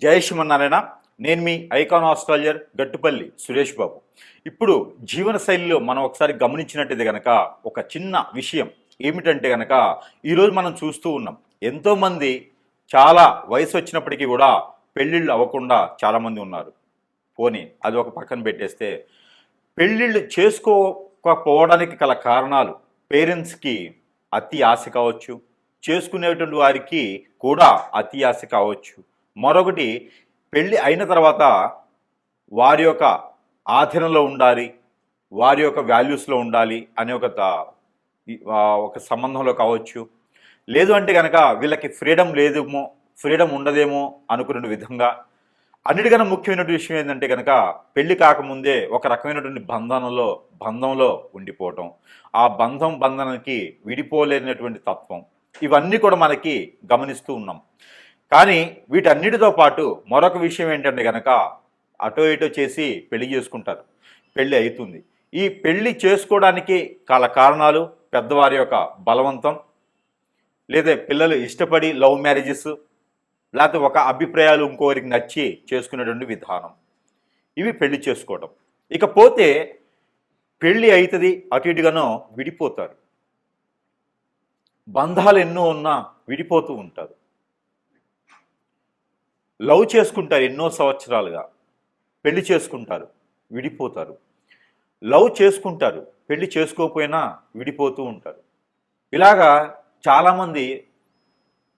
జై శ్రీమన్నారాయణ. నేను మీ icon astrologer Gattupalli Suresh Babu. ఇప్పుడు జీవన శైలిలో మనం ఒకసారి గమనించినట్టయితే గనక ఒక చిన్న విషయం ఏమిటంటే గనక ఈరోజు మనం చూస్తూ ఉన్నాం, ఎంతోమంది చాలా వయసు వచ్చినప్పటికీ కూడా పెళ్ళిళ్ళు అవ్వకుండా చాలామంది ఉన్నారు. పోనీ అది ఒక పక్కన పెట్టేస్తే, పెళ్ళిళ్ళు చేసుకోకపోవడానికి గల కారణాలు పేరెంట్స్కి అతి ఆశ కావచ్చు, చేసుకునేటువంటి వారికి కూడా అతి ఆశ కావచ్చు. మరొకటి, పెళ్ళి అయిన తర్వాత వారి యొక్క ఆధీనంలో ఉండాలి, వారి యొక్క వాల్యూస్లో ఉండాలి అనే ఒక సంబంధంలో కావచ్చు. లేదు అంటే కనుక వీళ్ళకి ఫ్రీడమ్ ఉండదేమో అనుకునే విధంగా. అన్నిటికన్నా ముఖ్యమైనటువంటి విషయం ఏంటంటే కనుక పెళ్లి కాకముందే ఒక రకమైనటువంటి బంధంలో ఉండిపోవటం, ఆ బంధానికి విడిపోలేనటువంటి తత్వం, ఇవన్నీ కూడా మనకి గమనిస్తూ ఉన్నాం. కానీ వీటన్నిటితో పాటు మరొక విషయం ఏంటంటే కనుక అటో ఇటో చేసి పెళ్లి చేసుకుంటారు, పెళ్ళి అవుతుంది. ఈ పెళ్లి చేసుకోవడానికి కారణాలు పెద్దవారి యొక్క బలవంతం, లేదా పిల్లలు ఇష్టపడి లవ్ మ్యారేజెస్, లేకపోతే ఒక అభిప్రాయాలు ఇంకోరికి నచ్చి చేసుకునేటువంటి విధానం, ఇవి పెళ్లి చేసుకోవడం. ఇకపోతే పెళ్ళి అవుతుంది, అటు ఇటుగానో విడిపోతారు. బంధాలు ఎన్నో ఉన్నా విడిపోతూ ఉంటారు. లవ్ చేసుకుంటారు ఎన్నో సంవత్సరాలుగా, పెళ్లి చేసుకుంటారు, విడిపోతారు. లవ్ చేసుకుంటారు, పెళ్లి చేసుకోకపోయినా విడిపోతూ ఉంటారు. ఇలాగా చాలామంది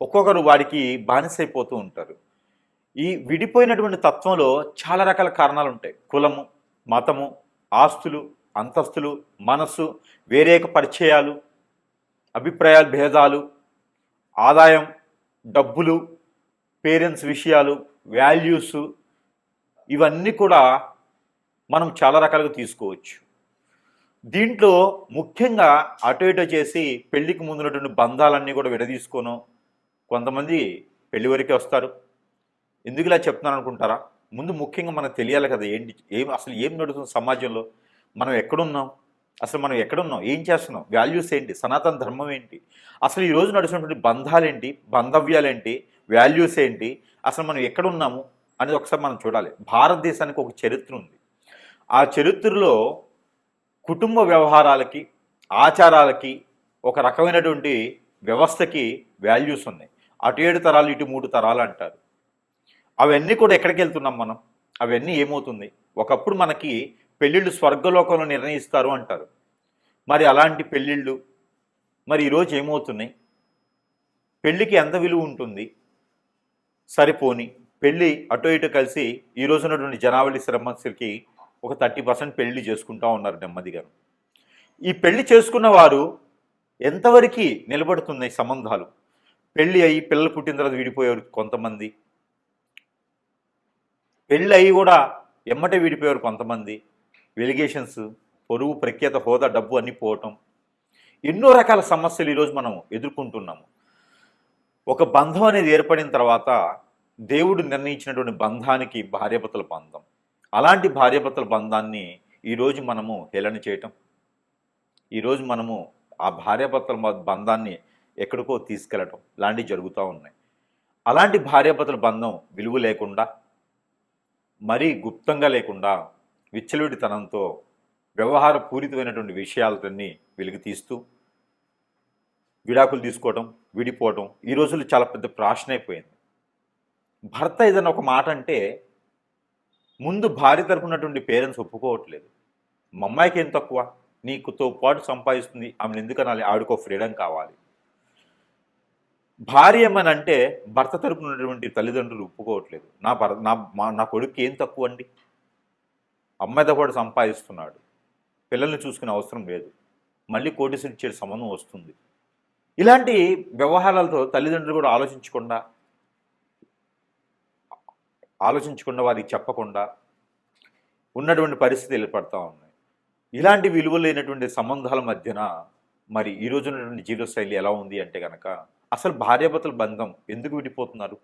ఒక్కొక్కరు వాడికి బానిసైపోతూ ఉంటారు. ఈ విడిపోయినటువంటి తత్వంలో చాలా రకాల కారణాలు ఉంటాయి. కులము, మతము, ఆస్తులు, అంతస్తులు, మనస్సు, వేరేక పరిచయాలు, అభిప్రాయాల భేదాలు, ఆదాయం, డబ్బులు, పేరెంట్స్ విషయాలు, వాల్యూస్, ఇవన్నీ కూడా మనం చాలా రకాలుగా తీసుకోవచ్చు. దీంట్లో ముఖ్యంగా అటు ఇటు చేసి పెళ్లికి ముందున్నటువంటి బంధాలన్నీ కూడా విడదీసుకోను కొంతమంది పెళ్లి వరకే వస్తారు. ఎందుకు ఇలా చెప్తున్నాను అనుకుంటారా? ముందు ముఖ్యంగా మనకు తెలియాలి కదా, అసలు ఏం నడుస్తుంది సమాజంలో, మనం ఎక్కడున్నాం, అసలు మనం ఎక్కడున్నాం, ఏం చేస్తున్నాం, వాల్యూస్ ఏంటి, సనాతన ధర్మం ఏంటి, అసలు ఈరోజు నడుస్తున్నటువంటి బంధాలేంటి, బంధవ్యాలేంటి, వాల్యూస్ ఏంటి, అసలు మనం ఎక్కడున్నాము అనేది ఒకసారి మనం చూడాలి. భారతదేశానికి ఒక చరిత్ర ఉంది. ఆ చరిత్రలో కుటుంబ వ్యవహారాలకి, ఆచారాలకి, ఒక రకమైనటువంటి వ్యవస్థకి వాల్యూస్ ఉన్నాయి. అటు 7 తరాలు, ఇటు 3 తరాలు అంటారు. అవన్నీ కూడా ఎక్కడికి వెళ్తున్నాం మనం? అవన్నీ ఏమవుతుంది? ఒకప్పుడు మనకి పెళ్ళిళ్ళు స్వర్గలోకంలో నిర్ణయిస్తారు అంటారు. మరి అలాంటి పెళ్ళిళ్ళు మరి ఈరోజు ఏమవుతున్నాయి? పెళ్ళికి ఎంత విలువ ఉంటుంది? సరిపోని పెళ్ళి అటు ఇటు కలిసి ఈ రోజు ఉన్నటువంటి జనావళి శ్రమస్సులకి ఒక 30% పెళ్లి చేసుకుంటూ ఉన్నారు నెమ్మదిగా. ఈ పెళ్లి చేసుకున్న వారు ఎంతవరకు నిలబడుతున్నాయి సంబంధాలు? పెళ్ళి అయ్యి పిల్లలు పుట్టిన తర్వాత విడిపోయారు కొంతమంది, పెళ్ళి అయ్యి కూడా ఎమ్మటే విడిపోయారు కొంతమంది. వెలిగేషన్స్, పొరుగు, ప్రఖ్యాత, హోదా, డబ్బు అన్నీ పోవటం, ఎన్నో రకాల సమస్యలు ఈరోజు మనం ఎదుర్కొంటున్నాము. ఒక బంధం అనేది ఏర్పడిన తర్వాత దేవుడు నిర్ణయించినటువంటి బంధానికి భార్యాభర్తల బంధం, అలాంటి భార్యాభర్తల బంధాన్ని ఈరోజు మనము హేళన చేయటం, ఈరోజు మనము ఆ భార్యాభర్తల బంధాన్ని ఎక్కడికో తీసుకెళ్ళటం లాంటివి జరుగుతూ ఉన్నాయి. అలాంటి భార్యాభర్తల బంధం విలువ లేకుండా, మరీ గుప్తంగా లేకుండా, విచ్చలవిడితనంతో వ్యవహార పూరితమైనటువంటి విషయాలన్నీ వెలికి తీస్తూ విడాకులు తీసుకోవటం, విడిపోవటం ఈ రోజుల్లో చాలా పెద్ద ప్రాషన్ అయిపోయింది. భర్త ఏదైనా ఒక మాట అంటే ముందు భార్య తరపునటువంటి పేరెంట్స్ ఒప్పుకోవట్లేదు. మా అమ్మాయికి ఏం తక్కువ, నీకుతో పాటు సంపాదిస్తుంది, ఆమెను ఎందుకు అనాలి, ఆవిడకో ఫ్రీడమ్ కావాలి. భార్య ఏమనంటే భర్త తరపున ఉన్నటువంటి తల్లిదండ్రులు ఒప్పుకోవట్లేదు. నా కొడుకు ఏం తక్కువ అండి, అమ్మాయితో పాటు సంపాదిస్తున్నాడు, పిల్లల్ని చూసుకునే అవసరం లేదు, మళ్ళీ కోటీసులు ఇచ్చే సంబంధం వస్తుంది. ఇలాంటి వ్యవహారాలతో తల్లిదండ్రులు కూడా ఆలోచించకుండా వారికి చెప్పకుండా ఉన్నటువంటి పరిస్థితి ఏర్పడతా ఉన్నాయి. ఇలాంటి విలువలు లేనటువంటి సంబంధాల మధ్యన మరి ఈరోజు ఉన్నటువంటి జీవనశైలి ఎలా ఉంది అంటే కనుక, అసలు భార్యాభర్తల బంధం ఎందుకు విడిపోతున్నారు?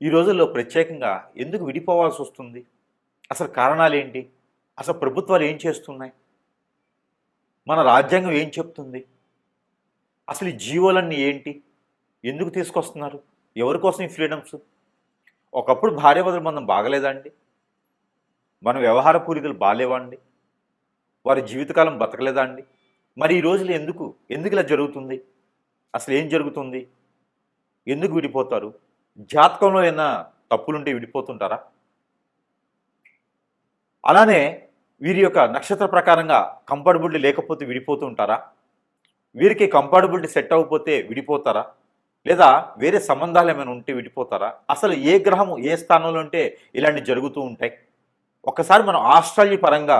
ఈ రోజుల్లో ప్రత్యేకంగా ఎందుకు విడిపోవాల్సి వస్తుంది? అసలు కారణాలు ఏంటి? అసలు ప్రభుత్వాలు ఏం చేస్తున్నాయి? మన రాజ్యాంగం ఏం చెప్తుంది? అసలు ఈ జీవోలన్నీ ఏంటి? ఎందుకు తీసుకొస్తున్నారు? ఎవరి కోసం ఈ ఫ్రీడమ్స్? ఒకప్పుడు భార్యాభర్తల బంధం బాగలేదా అండి? మన వ్యవహార పూరికలు బాలేవా అండి? వారి జీవితకాలం బతకలేదా అండి? మరి ఈ రోజులు ఎందుకు ఇలా జరుగుతుంది? అసలు ఏం జరుగుతుంది? ఎందుకు విడిపోతారు? జాతకంలో ఏమైనా తప్పులుంటే విడిపోతుంటారా? అలానే వీరి యొక్క నక్షత్ర ప్రకారంగా కంపాటబిలిటీ లేకపోతే విడిపోతూ ఉంటారా? వీరికి కంపాటబిలిటీ సెట్ అవ్వకపోతే విడిపోతారా? లేదా వేరే సంబంధాలు ఏమైనా ఉంటే విడిపోతారా? అసలు ఏ గ్రహము ఏ స్థానంలో ఉంటే ఇలాంటివి జరుగుతూ ఉంటాయి? ఒక్కసారి మనం ఆస్ట్రాలజీ పరంగా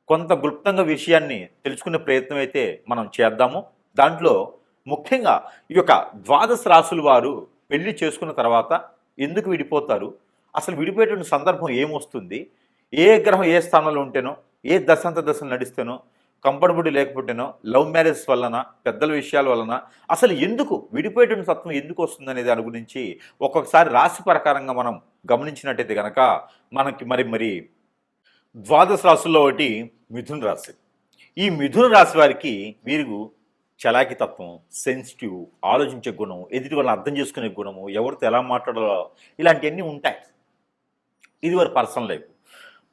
కొంత క్లుప్తంగా విషయాన్ని తెలుసుకునే ప్రయత్నం అయితే మనం చేద్దాము. దాంట్లో ముఖ్యంగా ఈ యొక్క ద్వాదశ రాశుల వారు పెళ్లి చేసుకున్న తర్వాత ఎందుకు విడిపోతారు? అసలు విడిపోయేటువంటి సందర్భం ఏమొస్తుంది? ఏ గ్రహం ఏ స్థానంలో ఉంటేనో, ఏ దశాంత దశలు నడిస్తేనో, కంఫర్టబుల్ లేకపోతేనో, లవ్ మ్యారేజ్ వలన, పెద్దల విషయాల వలన అసలు ఎందుకు విడిపోయేటువంటి తత్వం ఎందుకు వస్తుందనే దాని గురించి ఒక్కొక్కసారి రాశి ప్రకారంగా మనం గమనించినట్టయితే కనుక మనకి మరి ద్వాదశ రాశుల్లో ఒకటి మిథున రాశి. ఈ మిథున రాశి వారికి వీరు చలాకి తత్వం, సెన్సిటివ్, ఆలోచించే గుణం, ఎదుటి వాళ్ళని అర్థం చేసుకునే గుణము, ఎవరితో ఎలా మాట్లాడాలో ఇలాంటివన్నీ ఉంటాయి. ఇది వారి పర్సనల్ లైఫ్.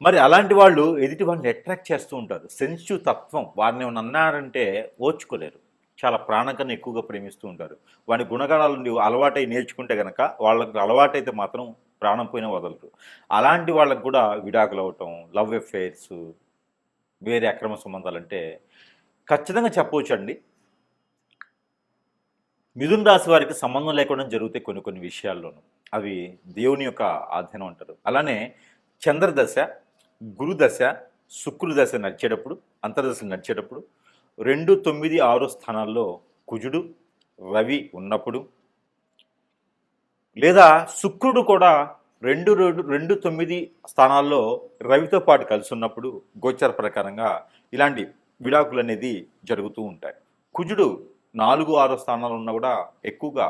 మరి అలాంటి వాళ్ళు ఎదుటి వాళ్ళని అట్రాక్ట్ చేస్తూ ఉంటారు. సెన్సిటివ్ తత్వం, వారిని ఏమైనా అన్నారంటే ఓర్చుకోలేరు. చాలా ప్రాణం కన్నా ఎక్కువగా ప్రేమిస్తూ ఉంటారు. వారి గుణగణాలు అలవాటై నేర్చుకుంటే కనుక వాళ్ళకి అలవాటైతే మాత్రం ప్రాణం పోయినా వదలరు. అలాంటి వాళ్ళకు కూడా విడాకులు అవటం, లవ్ అఫైర్స్, వేరే అక్రమ సంబంధాలు అంటే ఖచ్చితంగా చెప్పవచ్చండి. మిథున రాశి వారికి సంబంధం లేకుండా జరుగుతాయి కొన్ని విషయాల్లోనూ. అవి దేవుని యొక్క ఆధీనం అంటారు. అలానే చంద్రదశ, గురుదశ, శుక్రుదశ నడిచేటప్పుడు, అంతర్దశలు నడిచేటప్పుడు 2, 9, 6 స్థానాల్లో కుజుడు, రవి ఉన్నప్పుడు, లేదా శుక్రుడు కూడా 2, 9 స్థానాల్లో రవితో పాటు కలిసి ఉన్నప్పుడు గోచర ప్రకారంగా ఇలాంటి విడాకులు అనేది జరుగుతూ ఉంటాయి. కుజుడు 4, 6 స్థానాలు ఉన్నా కూడా ఎక్కువగా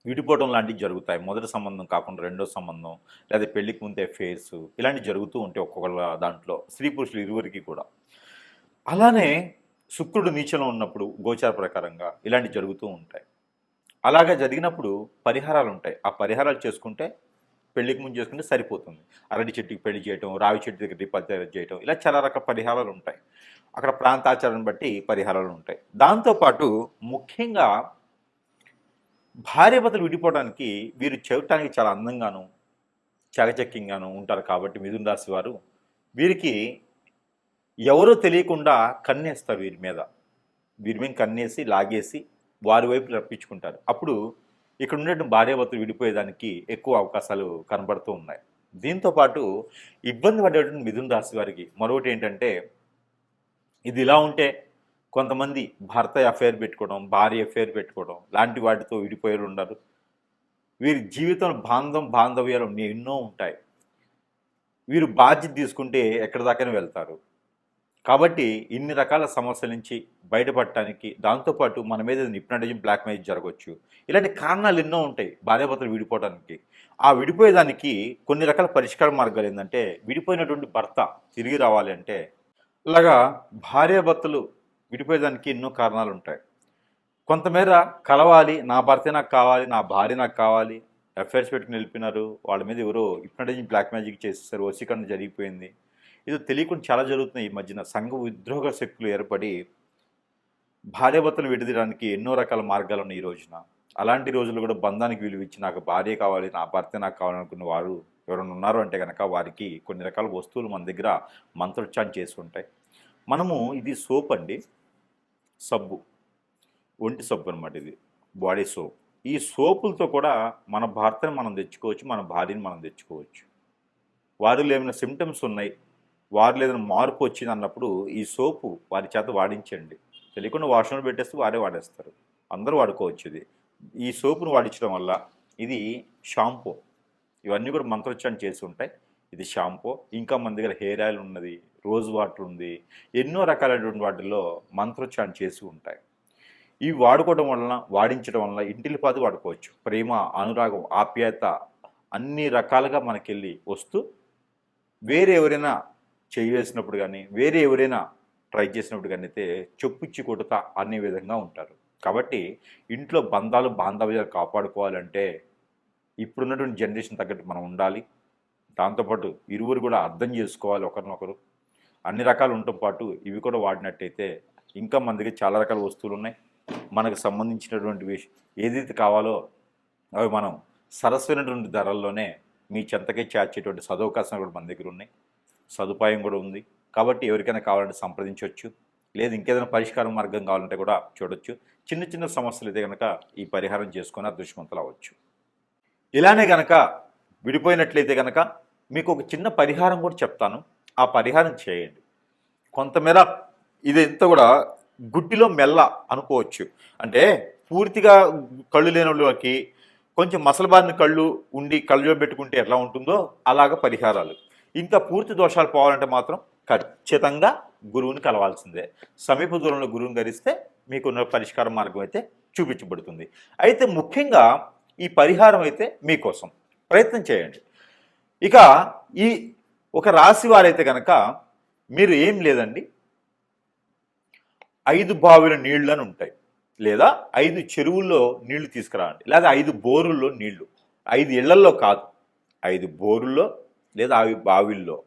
విడిపోవడం లాంటివి జరుగుతాయి. మొదటి సంబంధం కాకుండా రెండో సంబంధం, లేదా పెళ్లికి ముందే ఫేర్స్ ఇలాంటివి జరుగుతూ ఉంటాయి ఒక్కొక్కళ్ళ దాంట్లో, స్త్రీ పురుషులు ఇరువురికి కూడా. అలానే శుక్రుడు నీచలో ఉన్నప్పుడు గోచార ప్రకారంగా ఇలాంటివి జరుగుతూ ఉంటాయి. అలాగా జరిగినప్పుడు పరిహారాలు ఉంటాయి. ఆ పరిహారాలు చేసుకుంటే పెళ్లికి ముందు చేసుకుంటే సరిపోతుంది. అరటి చెట్టుకి పెళ్లి చేయటం, రావి చెట్టు దగ్గర దీపాలు చేయటం, ఇలా చాలా రకాల పరిహారాలు ఉంటాయి. అక్కడ ప్రాంతాచారాన్ని బట్టి పరిహారాలు ఉంటాయి. దాంతోపాటు ముఖ్యంగా భార్యాభర్తలు విడిపోవడానికి వీరు చూడటానికి చాలా అందంగాను, చాకచక్యంగాను ఉంటారు. కాబట్టి మిథున రాశి వారు వీరికి ఎవరో తెలియకుండా కన్నేస్తారు. వీరి మీద కన్నేసి లాగేసి వారి వైపు రప్పించుకుంటారు. అప్పుడు ఇక్కడ ఉన్నటువంటి భార్యాభర్తలు విడిపోయేదానికి ఎక్కువ అవకాశాలు కనబడుతూ ఉన్నాయి. దీంతోపాటు ఇబ్బంది పడేటువంటి మిథున రాశి వారికి మరొకటి ఏంటంటే, ఇది ఇలా ఉంటే కొంతమంది భర్త అఫైర్ పెట్టుకోవడం, భార్య అఫైర్ పెట్టుకోవడం లాంటి వాటితో విడిపోయేలు ఉన్నారు. వీరి జీవితంలో బాంధవ్యాలు ఎన్నో ఉంటాయి. వీరు బాధ్యత తీసుకుంటే ఎక్కడి దాకైనా వెళ్తారు. కాబట్టి ఇన్ని రకాల సమస్యల నుంచి బయటపడటానికి, దాంతోపాటు మన మీద హిప్నటిజం, బ్లాక్ మ్యాజిక్ జరగవచ్చు. ఇలాంటి కారణాలు ఎన్నో ఉంటాయి భార్యాభర్తలు విడిపోవడానికి. ఆ విడిపోయేదానికి కొన్ని రకాల పరిష్కార మార్గాలు ఏంటంటే, విడిపోయినటువంటి భర్త తిరిగి రావాలి అంటే, అలాగా భార్యాభర్తలు విడిపోయేదానికి ఎన్నో కారణాలు ఉంటాయి. కొంతమేర కలవాలి, నా భర్తే నాకు కావాలి, నా భార్య నాకు కావాలి, అఫైర్స్ పెట్టుకుని వెళ్ళిపోయినారు, వాళ్ళ మీద ఎవరో హిప్నటిజం, బ్లాక్ మ్యాజిక్ చేసేసారు, వశీకరణ జరిగిపోయింది. ఇది తెలియకుండా చాలా జరుగుతున్నాయి ఈ మధ్యన. సంఘ విద్రోహ శక్తులు ఏర్పడి భార్యాభర్తలు విడదీయడానికి ఎన్నో రకాల మార్గాలు ఉన్నాయి ఈ రోజున. అలాంటి రోజులు కూడా బంధానికి విలువ ఇచ్చి నాకు భార్య కావాలి, నా భర్త నాకు కావాలనుకున్న వారు ఎవరైనా ఉన్నారు అంటే కనుక వారికి కొన్ని రకాల వస్తువులు మన దగ్గర మంత్రోచ్చారణ చేసి ఉంటాయి. మనము ఇది సోప్ అండి, సబ్బు, ఒంటి సబ్బు అనమాట. ఇది బాడీ సోప్. ఈ సోపులతో కూడా మన భర్తను మనం తెచ్చుకోవచ్చు, మన భార్యని మనం తెచ్చుకోవచ్చు. వారిలో ఏమైనా సిమ్టమ్స్ ఉన్నాయి, వారిలో ఏదైనా మార్పు వచ్చింది అన్నప్పుడు ఈ సోపు వారి చేత వాడించండి. తెలియకుండా వాష్రూమ్లో పెట్టేస్తే వారే వాడేస్తారు. అందరూ వాడుకోవచ్చు ఇది. ఈ సోపును వాడించడం వల్ల, ఇది షాంపూ, ఇవన్నీ కూడా మంత్రోచ్చారణ చేసి ఉంటాయి. ఇది షాంపూ. ఇంకా మన దగ్గర హెయిర్ ఆయిల్ ఉన్నది, రోజ్ వాటర్ ఉంది, ఎన్నో రకాలైనటువంటి వాటిల్లో మంత్రోచ్చారణ చేసి ఉంటాయి. ఇవి వాడుకోవడం వలన, వాడించడం వలన ఇంటిల్లిపాది వాడుకోవచ్చు. ప్రేమ, అనురాగం, ఆప్యాయత అన్ని రకాలుగా మనకెళ్ళి వస్తూ, వేరే ఎవరైనా వేసినప్పుడు కానీ, వేరే ఎవరైనా ట్రై చేసినప్పుడు కానీ అయితే చెప్పుచ్చి కొడతా అనే విధంగా ఉంటారు. కాబట్టి ఇంట్లో బాంధవ్యాలు కాపాడుకోవాలంటే ఇప్పుడున్నటువంటి జనరేషన్ తగ్గట్టు మనం ఉండాలి. దాంతోపాటు ఇరువురు కూడా అర్థం చేసుకోవాలి ఒకరినొకరు. అన్ని రకాలు ఉండటం పాటు ఇవి కూడా వాడినట్టయితే ఇంకా మన దగ్గర చాలా రకాల వస్తువులు ఉన్నాయి. మనకు సంబంధించినటువంటి ఏదైతే కావాలో అవి మనం సరసమైనటువంటి ధరల్లోనే మీ చెంతకే చేర్చేటువంటి సదవకాశాలు కూడా మన దగ్గర ఉన్నాయి. సదుపాయం కూడా ఉంది. కాబట్టి ఎవరికైనా కావాలంటే సంప్రదించవచ్చు. లేదు ఇంకేదైనా పరిష్కార మార్గం కావాలంటే కూడా చూడొచ్చు. చిన్న చిన్న సమస్యలు అయితే కనుక ఈ పరిహారం చేసుకొని అదృష్టవంతులు అవ్వచ్చు. ఇలానే కనుక విడిపోయినట్లయితే కనుక మీకు ఒక చిన్న పరిహారం కూడా చెప్తాను. ఆ పరిహారం చేయండి. కొంతమేర ఇదంతా కూడా గుడ్డిలో మెల్ల అనుకోవచ్చు. అంటే పూర్తిగా కళ్ళు లేని వాళ్ళకి కొంచెం మసలబారిన కళ్ళు ఉండి కళ్ళలో పెట్టుకుంటే ఎట్లా ఉంటుందో అలాగ పరిహారాలు. ఇంకా పూర్తి దోషాలు పోవాలంటే మాత్రం ఖచ్చితంగా గురువుని కలవాల్సిందే. సమీప దూరంలో గురువుని గరిస్తే మీకున్న పరిష్కార మార్గం అయితే చూపించబడుతుంది. అయితే ముఖ్యంగా ఈ పరిహారం అయితే మీకోసం ప్రయత్నం చేయండి. ఇక ఈ ఒక రాశి వారైతే కనుక మీరు ఏం లేదండి, 5 బావిల నీళ్ళు అని ఉంటాయి, లేదా 5 చెరువుల్లో నీళ్లు తీసుకురాండి, లేదా 5 బోరుల్లో నీళ్లు. 5 ఇళ్లల్లో కాదు, 5 బోరుల్లో లేదా 5 బావిల్లో,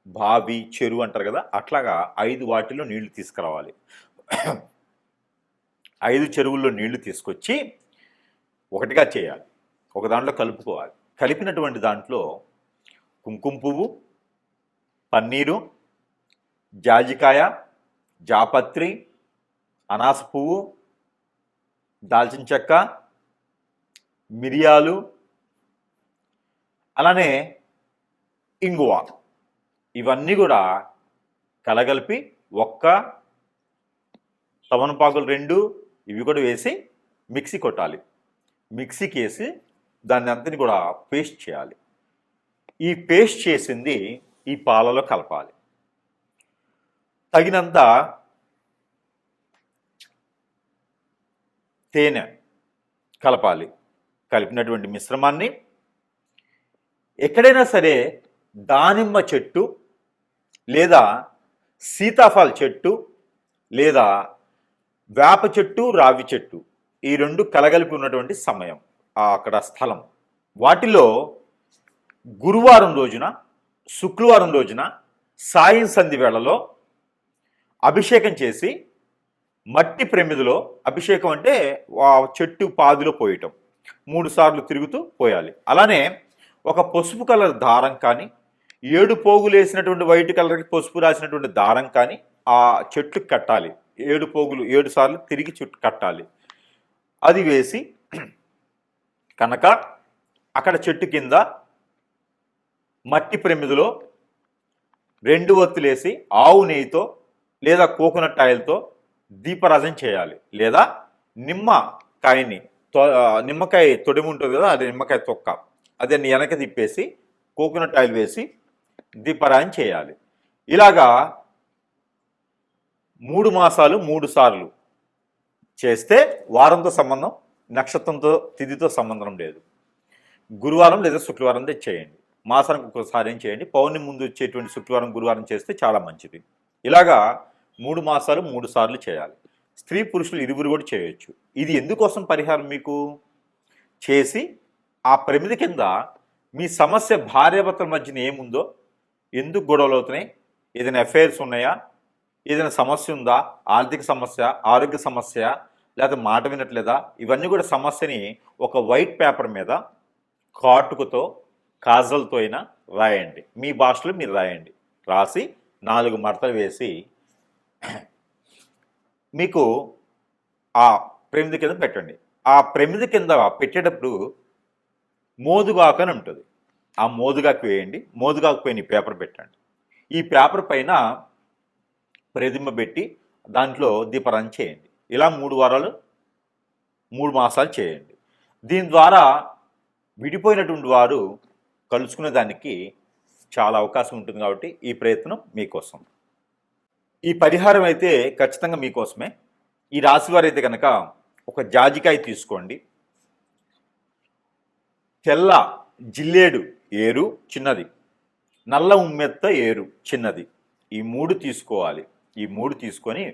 బావి చెరువు అంటారు కదా, అట్లాగా 5 వాటిల్లో నీళ్లు తీసుకురావాలి. 5 చెరువుల్లో నీళ్లు తీసుకొచ్చి ఒకటిగా చేయాలి. ఒక దాంట్లో కలుపుకోవాలి. కలిపినటువంటి దాంట్లో కుంకుమ పువ్వు, పన్నీరు, జాజికాయ, జాపత్రి, అనాస పువ్వు, దాల్చిన చెక్క, మిరియాలు, అలానే ఇంగువ, ఇవన్నీ కూడా కలగలిపి ఒక్క తమలపాకులు 2 ఇవి కూడా వేసి మిక్సీ కొట్టాలి. మిక్సీకి వేసి దాన్ని అంతని కూడా పేస్ట్ చేయాలి. ఈ పేస్ట్ చేసింది ఈ పాలలో కలపాలి. తగినంత తేనె కలపాలి. కలిపినటువంటి మిశ్రమాన్ని ఎక్కడైనా సరే దానిమ్మ చెట్టు లేదా సీతాఫల చెట్టు లేదా వేప చెట్టు, రావి చెట్టు, ఈ 2 కలగలిపి ఉన్నటువంటి సమయం, అక్కడ స్థలం, వాటిలో గురువారం రోజున, శుక్రవారం రోజున సాయం సంధి వేళలో అభిషేకం చేసి మట్టి ప్రమిదిలో, అభిషేకం అంటే ఆ చెట్టు పాదిలో పోయటం, 3 సార్లు తిరుగుతూ పోయాలి. అలానే ఒక పసుపు కలర్ దారం కానీ, 7 పోగులు వేసినటువంటి వైట్ కలర్కి పసుపు రాసినటువంటి దారం కానీ ఆ చెట్టుకు కట్టాలి. 7 పోగులు 7 సార్లు తిరిగి చుట్టూ కట్టాలి. అది వేసి కనుక అక్కడ చెట్టు కింద మట్టి ప్రమిదిలో 2 ఒత్తులేసి ఆవు నెయ్యితో లేదా కోకోనట్ ఆయిల్తో దీపారాధన చేయాలి. లేదా నిమ్మకాయ తొడిమి ఉంటుంది కదా, అది నిమ్మకాయ తొక్క, అదే వెనక తిప్పేసి కోకోనట్ ఆయిల్ వేసి దీపారాధన చేయాలి. ఇలాగా 3 మాసాలు 3 సార్లు చేస్తే వారంతో సంబంధం, నక్షత్రంతో తిథితో సంబంధం లేదు. గురువారం లేదా శుక్రవారం చేయండి. మాసానికి ఒకసారి ఏం చేయండి. పౌర్ణమి ముందు వచ్చేటువంటి శుక్రవారం, గురువారం చేస్తే చాలా మంచిది. ఇలాగా 3 మాసాలు 3 సార్లు చేయాలి. స్త్రీ పురుషులు ఇరువురు కూడా చేయొచ్చు. ఇది ఎందుకోసం పరిహారం మీకు చేసి ఆ ప్రమిది కింద మీ సమస్య భార్యాభర్తల మధ్యన ఏముందో, ఎందుకు గొడవలు అవుతున్నాయి, ఏదైనా అఫైర్స్ ఉన్నాయా, ఏదైనా సమస్య ఉందా, ఆర్థిక సమస్య, ఆరోగ్య సమస్య, లేదా మాట వినట్లేదా, ఇవన్నీ కూడా సమస్యని ఒక వైట్ పేపర్ మీద కాటుకతో, కాజల్తో అయినా రాయండి. మీ భాషలో మీరు రాయండి. రాసి 4 మడతలు వేసి మీకు ఆ ప్రమిది కింద పెట్టండి. ఆ ప్రమిది కింద పెట్టేటప్పుడు మోదుగాకు అని ఉంటుంది. ఆ మోదుగాకు వేయండి. మోదుగాకు పైన పేపర్ పెట్టండి. ఈ పేపర్ పైన ప్రతిమ పెట్టి దాంట్లో దీపారాధన చేయండి. ఇలా 3 వారాలు 3 మాసాలు చేయండి. దీని ద్వారా విడిపోయినటువంటి వారు కలుసుకునే దానికి చాలా అవకాశం ఉంటుంది. కాబట్టి ఈ ప్రయత్నం మీకోసం. ఈ పరిహారం అయితే ఖచ్చితంగా మీకోసమే. ఈ రాశి వారైతే కనుక ఒక జాజికాయ తీసుకోండి, తెల్ల జిల్లేడు ఏరు చిన్నది, నల్ల ఉమ్మెత్త ఏరు చిన్నది, ఈ 3 తీసుకోవాలి. ఈ 3 తీసుకొని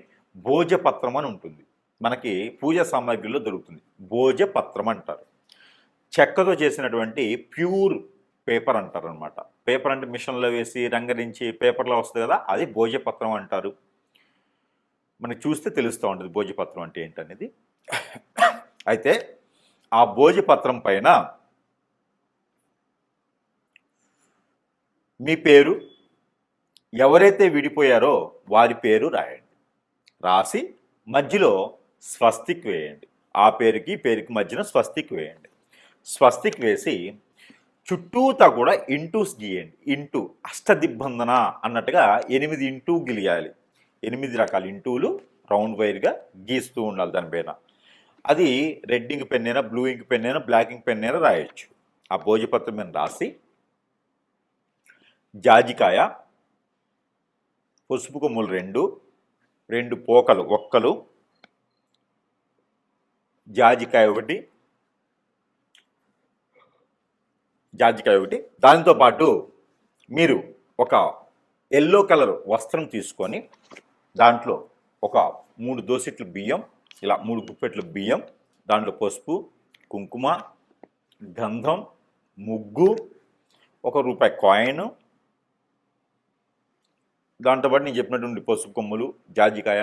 భోజపత్రం అని ఉంటుంది, మనకి పూజ సామాగ్రిలో దొరుకుతుంది. భోజపత్రం అంటారు. చెక్కతో చేసినటువంటి ప్యూర్ పేపర్ అంటారు అనమాట. పేపర్ అంటే మిషన్లో వేసి రంగరించి పేపర్లో వస్తుంది కదా, అది భోజపత్రం అంటారు. మనకి చూస్తే తెలుస్తూ ఉంటుంది భోజపత్రం అంటే ఏంటనేది. అయితే ఆ భోజపత్రం పైన మీ పేరు, ఎవరైతే విడిపోయారో వారి పేరు రాయండి. రాసి మధ్యలో స్వస్తిక్ వేయండి. ఆ పేరుకి మధ్యన స్వస్తిక్ వేయండి. స్వస్తిక్ వేసి చుట్టూతా కూడా ఇంటూస్ గీయండి. ఇంటూ అష్టదిబ్బందన అన్నట్టుగా 8 ఇంటూ గిలియాలి. 8 రకాల ఇంటూలు రౌండ్ వైర్గా గీస్తూ ఉండాలి దానిపైన. అది రెడ్ ఇంక్ పెన్ అయినా, బ్లూ ఇంక్ పెన్ అయినా, బ్లాక్ ఇంక్ పెన్ అయినా రాయొచ్చు. ఆ భోజపత్రం మీద రాసి జాజికాయ, పసుపు కొమ్ములు 2 పోకలు ఒక్కలు, జాజికాయ ఒకటి, దానితో పాటు మీరు ఒక ఎల్లో కలర్ వస్త్రం తీసుకొని దాంట్లో ఒక 3 దోసెట్లు బియ్యం, ఇలా 3 గుప్పెట్లు బియ్యం, దాంట్లో పసుపు, కుంకుమ, గంధం, ముగ్గు, ₹1 కాయిన్, దాంతోపాటు నేను చెప్పినటువంటి పసుపు కొమ్ములు, జాజికాయ,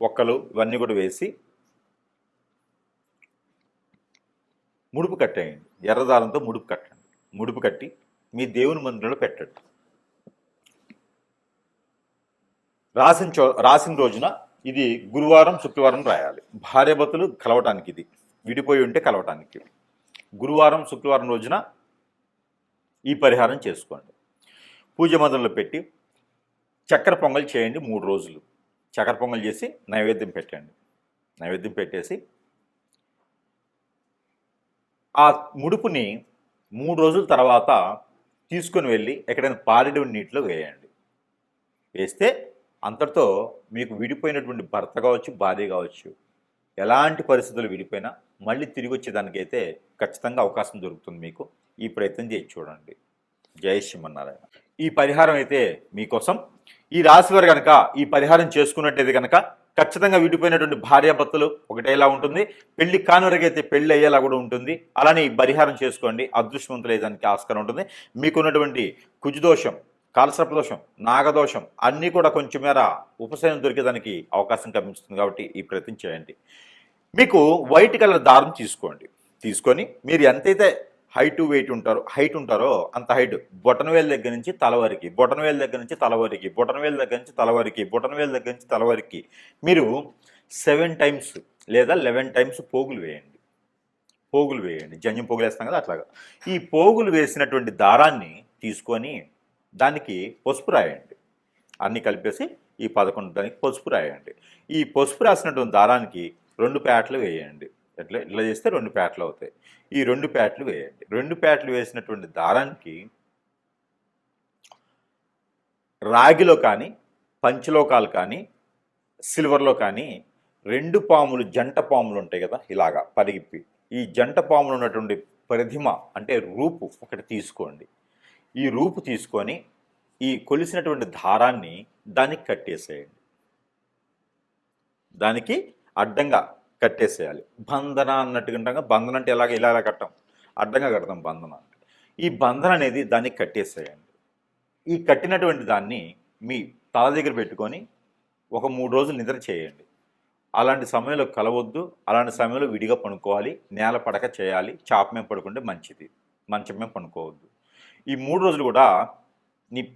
ఒక్కలు ఇవన్నీ కూడా వేసి ముడుపు కట్టేయండి. ఎర్రదారంతో ముడుపు కట్టండి. ముడుపు కట్టి మీ దేవుని మందిరంలో పెట్టండి. రాసిన రోజున ఇది గురువారం, శుక్రవారం రాయాలి. భార్యాభర్తలు కలవటానికి, ఇది విడిపోయి ఉంటే కలవటానికి. గురువారం, శుక్రవారం రోజున ఈ పరిహారం చేసుకోండి. పూజ మందిరంలో పెట్టి చక్కెర పొంగల్ చేయండి 3 రోజులు. చక్కెర పొంగల్ చేసి నైవేద్యం పెట్టండి. నైవేద్యం పెట్టేసి ఆ ముడుపుని 3 రోజుల తర్వాత తీసుకొని వెళ్ళి ఎక్కడైనా పారేడు నీటిలో వేయండి. వేస్తే అంతటితో మీకు విడిపోయినటువంటి భర్త కావచ్చు, భార్య కావచ్చు, ఎలాంటి పరిస్థితులు విడిపోయినా మళ్ళీ తిరిగి వచ్చేదానికైతే ఖచ్చితంగా అవకాశం దొరుకుతుంది మీకు. ఈ ప్రయత్నం చేసి చూడండి. జై శ్రీమన్నారాయణ. ఈ పరిహారం అయితే మీకోసం. ఈ రాశి వారు కనుక ఈ పరిహారం చేసుకున్నట్టయితే కనుక ఖచ్చితంగా విడిపోయినటువంటి భార్యాభర్తలు ఒకటేలా ఉంటుంది, పెళ్లి కానివరకైతే పెళ్లి అయ్యేలా కూడా ఉంటుంది. అలానే ఈ పరిహారం చేసుకోండి, అదృష్టవంతులయ్యేదానికి ఆస్కారం ఉంటుంది. మీకున్నటువంటి కుజదోషం, కాలసర్పదోషం, నాగదోషం అన్నీ కూడా కొంచెం మేర ఉపశమనం దొరికేదానికి అవకాశం కనిపిస్తుంది. కాబట్టి ఈ ప్రయత్నం చేయండి. మీకు వైట్ కలర్ దారం తీసుకోండి. తీసుకొని మీరు ఎంతైతే హైట్ ఉంటారో అంత హైట్, బొటనవేలు దగ్గర నుంచి తలవరికి, బొటనవేలు దగ్గర నుంచి తలవరికి, బొటనవేలు దగ్గర నుంచి తలవరికి, బొటనవేలు దగ్గర నుంచి తలవరికి మీరు 7 టైమ్స్ లేదా 11 టైమ్స్ పోగులు వేయండి. జంజం పోగులు వేస్తాం కదా అట్లాగా. ఈ పోగులు వేసినటువంటి దారాన్ని తీసుకొని దానికి పసుపు రాయండి. అన్నీ కలిపేసి ఈ 11 దానికి పసుపు రాయండి. ఈ పసుపు రాసినటువంటి దారానికి 2 పేటలు వేయండి. ఇట్లా చేస్తే 2 పేటలు అవుతాయి. ఈ 2 పేటలు వేయండి. 2 పేటలు వేసినటువంటి దారానికి రాగిలో కానీ, పంచలోకాలు కానీ, సిల్వర్లో కానీ 2 పాములు, జంట పాములు ఉంటాయి కదా ఇలాగా పరిగిప్పి, ఈ జంట పాములు ఉన్నటువంటి ప్రతిమ అంటే రూపు ఒకటి తీసుకోండి. ఈ రూపు తీసుకొని ఈ కొలిసినటువంటి దారాన్ని దానికి కట్టేసేయండి. దానికి అడ్డంగా కట్టేసేయాలి. బంధన అన్నట్టుగా, బంధన అంటే ఇలా కట్టం, అడ్డంగా కడతాం బంధన అంటే. ఈ బంధన అనేది దానికి కట్టేసేయండి. ఈ కట్టినటువంటి దాన్ని మీ తల దగ్గర పెట్టుకొని ఒక 3 రోజులు నిద్ర చేయండి. అలాంటి సమయంలో కలవద్దు, అలాంటి సమయంలో విడిగా పడుకోవాలి. నేల పడక చేయాలి. చాప మీద పడుకుంటే మంచిది, మంచం మీద పడుకోవద్దు. ఈ 3 రోజులు కూడా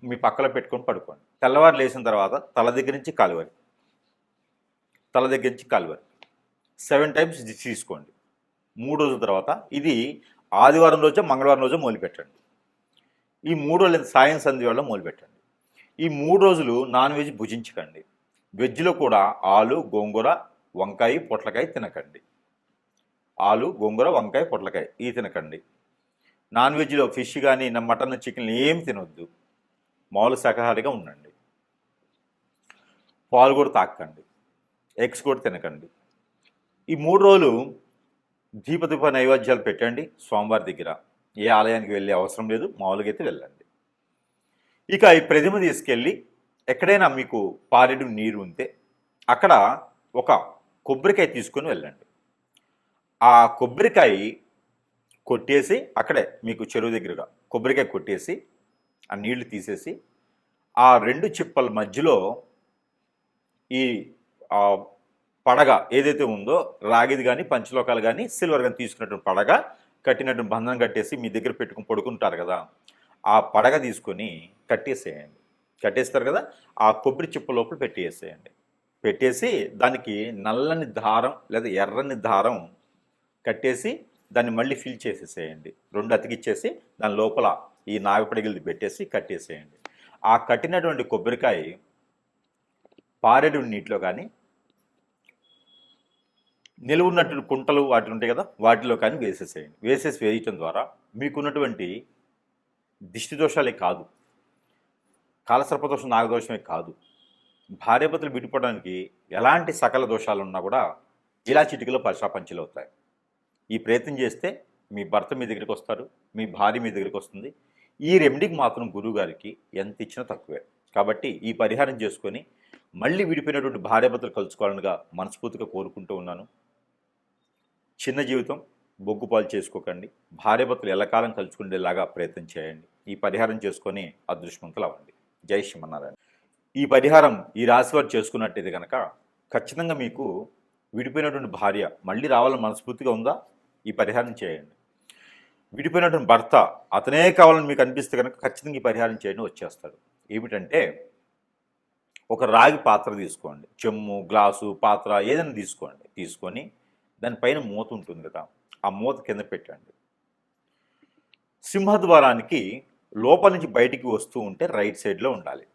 మీ పక్కలో పెట్టుకొని పడుకోండి. తెల్లవారు లేచిన తర్వాత తల దగ్గర నుంచి కాలు వరకు 7 టైమ్స్ తీసుకోండి. 3 రోజుల తర్వాత ఇది ఆదివారం రోజు, మంగళవారం రోజు మొదలుపెట్టండి. ఈ 3 రోజులు సాయం సంధ్య వేళ మొదలుపెట్టండి. ఈ 3 రోజులు నాన్ వెజ్ భుజించకండి. వెజ్లో కూడా ఆలు, గోంగూర, వంకాయ, పొట్లకాయ తినకండి. ఆలు, గోంగూర, వంకాయ, పొట్లకాయ ఇవి తినకండి. నాన్ వెజ్లో ఫిష్ కానీ, మటన్, చికెన్ ఏం తినొద్దు. మామూలు శాకాహారిగా ఉండండి. పాలు కూడా తాకండి. ఎగ్స్ కూడా తినకండి. ఈ 3 రోజులు దీప నైవేద్యాలు పెట్టండి స్వామివారి దగ్గర. ఏ ఆలయానికి వెళ్ళే అవసరం లేదు, మామూలుగా అయితే వెళ్ళండి. ఇక ఈ ప్రతిమ తీసుకెళ్ళి ఎక్కడైనా మీకు పారెడు నీరు ఉంటే అక్కడ ఒక కొబ్బరికాయ తీసుకొని వెళ్ళండి. ఆ కొబ్బరికాయ కొట్టేసి అక్కడే మీకు చెరువు దగ్గరగా కొబ్బరికాయ కొట్టేసి ఆ నీళ్లు తీసేసి ఆ రెండు చిప్పల మధ్యలో ఈ ఆ పడగ ఏదైతే ఉందో రాగిది కానీ పంచలోకాలు కానీ సిల్వర్ కానీ తీసుకున్నటువంటి పడగ కట్టినటువంటి బంధనం కట్టేసి మీ దగ్గర పెట్టుకుని పడుకుంటారు కదా, ఆ పడగ తీసుకొని కట్టేసేయండి. కట్టేస్తారు కదా, ఆ కొబ్బరి చిప్ప లోపల పెట్టేసేయండి. పెట్టేసి దానికి నల్లని దారం లేదా ఎర్రని దారం కట్టేసి దాన్ని మళ్ళీ ఫిల్ చేసేసేయండి. రెండు అతికిచ్చేసి దాని లోపల ఈ నాగపడిగిలిది పెట్టేసి కట్టేసేయండి. ఆ కట్టినటువంటి కొబ్బరికాయ పారేడు నీటిలో కానీ నిలువున్నటువంటి కుంటలు వాటి ఉంటాయి కదా, వాటిలో కానీ వేసేసేయండి. వేయటం ద్వారా మీకున్నటువంటి దిష్టి దోషాలే కాదు, కాలసర్పదోషం నాగదోషమే కాదు, భార్యాభర్తలు విడిపోవడానికి ఎలాంటి సకల దోషాలు ఉన్నా కూడా ఇలా చిటికలో పశాపంచలు అవుతాయి. ఈ ప్రయత్నం చేస్తే మీ భర్త మీ దగ్గరికి వస్తారు, మీ భార్య మీ దగ్గరికి వస్తుంది. ఈ రెమెడీకి మాత్రం గురువుగారికి ఎంత ఇచ్చినా తక్కువే. కాబట్టి ఈ పరిహారం చేసుకొని మళ్ళీ విడిపోయినటువంటి భార్యాభర్తలు కలుసుకోవాలనిగా మనస్ఫూర్తిగా కోరుకుంటూ ఉన్నాను. చిన్న జీవితం బొగ్గుపాలు చేసుకోకండి. భార్యాభర్తలు ఎల్లకాలం కలుసుకునేలాగా ప్రయత్నం చేయండి. ఈ పరిహారం చేసుకొని అదృష్టవంతులు అవ్వండి. జై శ్రీమన్నారాయణ. ఈ పరిహారం ఈ రాశి వారు చేసుకున్నట్టయితే కనుక ఖచ్చితంగా మీకు విడిపోయినటువంటి భార్య మళ్ళీ రావాలని మనస్ఫూర్తిగా ఉందా, ఈ పరిహారం చేయండి. విడిపోయినటువంటి భర్త అతనే కావాలని మీకు అనిపిస్తే కనుక ఖచ్చితంగా ఈ పరిహారం చేయండి, వచ్చేస్తాడు. ఏమిటంటే ఒక రాగి పాత్ర తీసుకోండి, చెమ్ము గ్లాసు పాత్ర ఏదైనా తీసుకోండి. తీసుకొని దానిపైన మూత ఉంటుంది కదా, ఆ మూత కింద పెట్టండి. సింహద్వారానికి లోపల నుంచి బయటికి వస్తూ ఉంటే రైట్ సైడ్లో ఉండాలి.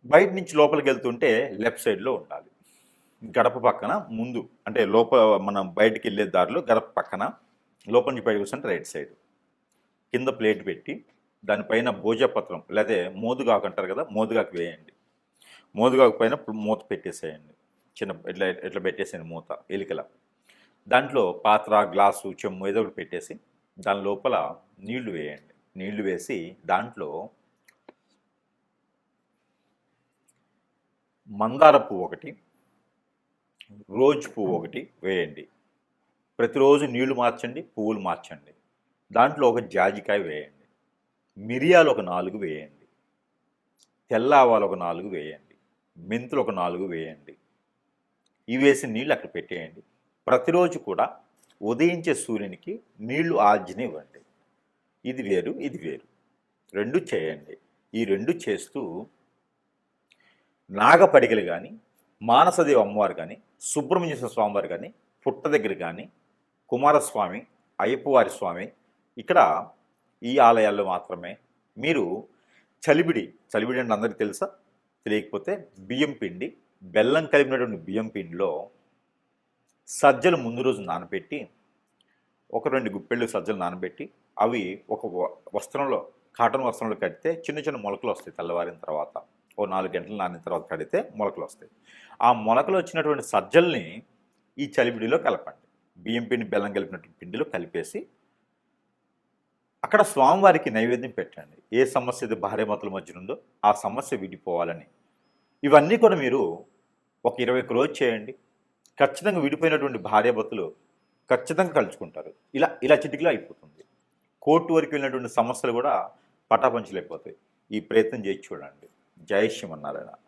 బయట నుంచి లోపలికి వెళ్తుంటే లెఫ్ట్ సైడ్లో ఉండాలి. గడప పక్కన ముందు అంటే మనం బయటికి వెళ్ళే దారిలో గడప పక్కన లోపల నుంచి బయటకు వస్తుంటే రైట్ సైడ్. కింద ప్లేట్ పెట్టి దానిపైన భోజపత్రం లేదా మోదుగాకు అంటారు కదా, మోదుగాకు వేయండి. మోదుగాకు పైన మూత పెట్టేసేయండి. చిన్న ఇట్లా పెట్టేసేయండి మూత ఎలికల. దాంట్లో పాత్ర గ్లాసు చెమ్ము ఏదో ఒకటి పెట్టేసి దాని లోపల నీళ్లు వేయండి. నీళ్లు వేసి దాంట్లో మందార పువ్వు ఒకటి, రోజ్ పువ్వు ఒకటి వేయండి. ప్రతిరోజు నీళ్లు మార్చండి, పువ్వులు మార్చండి. దాంట్లో ఒక జాజికాయ వేయండి. మిరియాలు ఒక 4 వేయండి. తెల్ల ఆవాలు ఒక 4 వేయండి. మెంతులు ఒక 4 వేయండి. ఇవి వేసి నీళ్ళు అక్కడ పెట్టేయండి. ప్రతిరోజు కూడా ఉదయించే సూర్యునికి నీళ్లు ఆర్జనివ్వండి. ఇది వేరు, ఇది వేరు, రెండు చేయండి. ఈ రెండు చేస్తూ నాగపడిగలు కానీ, మానసదేవి అమ్మవారు కానీ, సుబ్రహ్మణ్యేశ్వర స్వామివారు కానీ, పుట్ట దగ్గర కానీ, కుమారస్వామి, అయ్యప్పవారి స్వామి, ఇక్కడ ఈ ఆలయాల్లో మాత్రమే మీరు చలిబిడి అంటే అందరికీ తెలుసా? తెలియకపోతే బియ్యం పిండి, బెల్లం కలిపినటువంటి బియ్యం పిండిలో సజ్జలు ముందు రోజు నానబెట్టి, ఒక 2 గుప్పెళ్ళు సజ్జలు నానబెట్టి అవి ఒక వస్త్రంలో కాటన్ వస్త్రంలో కడితే చిన్న చిన్న మొలకలు వస్తాయి. తెల్లవారిన తర్వాత ఓ 4 గంటలు నానిన తర్వాత కడితే మొలకలు వస్తాయి. ఆ మొలకలు వచ్చినటువంటి సజ్జల్ని ఈ చలిబిడిలో కలపండి. బియ్యం పిండి బెల్లం కలిపినటువంటి పిండిలో కలిపేసి అక్కడ స్వామివారికి నైవేద్యం పెట్టండి. ఏ సమస్య అయితే భార్యాభర్తల మధ్య ఉందో ఆ సమస్య విడిపోవాలని. ఇవన్నీ కూడా మీరు ఒక 21 రోజు చేయండి. ఖచ్చితంగా విడిపోయినటువంటి భార్యాభర్తలు ఖచ్చితంగా కలుసుకుంటారు. ఇలా చిటికలో అయిపోతుంది. కోర్టు వరకు వెళ్ళినటువంటి సమస్యలు కూడా పటాపంచలైపోతాయి. ఈ ప్రయత్నం చేసి చూడండి. జై శ్రీమన్నారాయణ.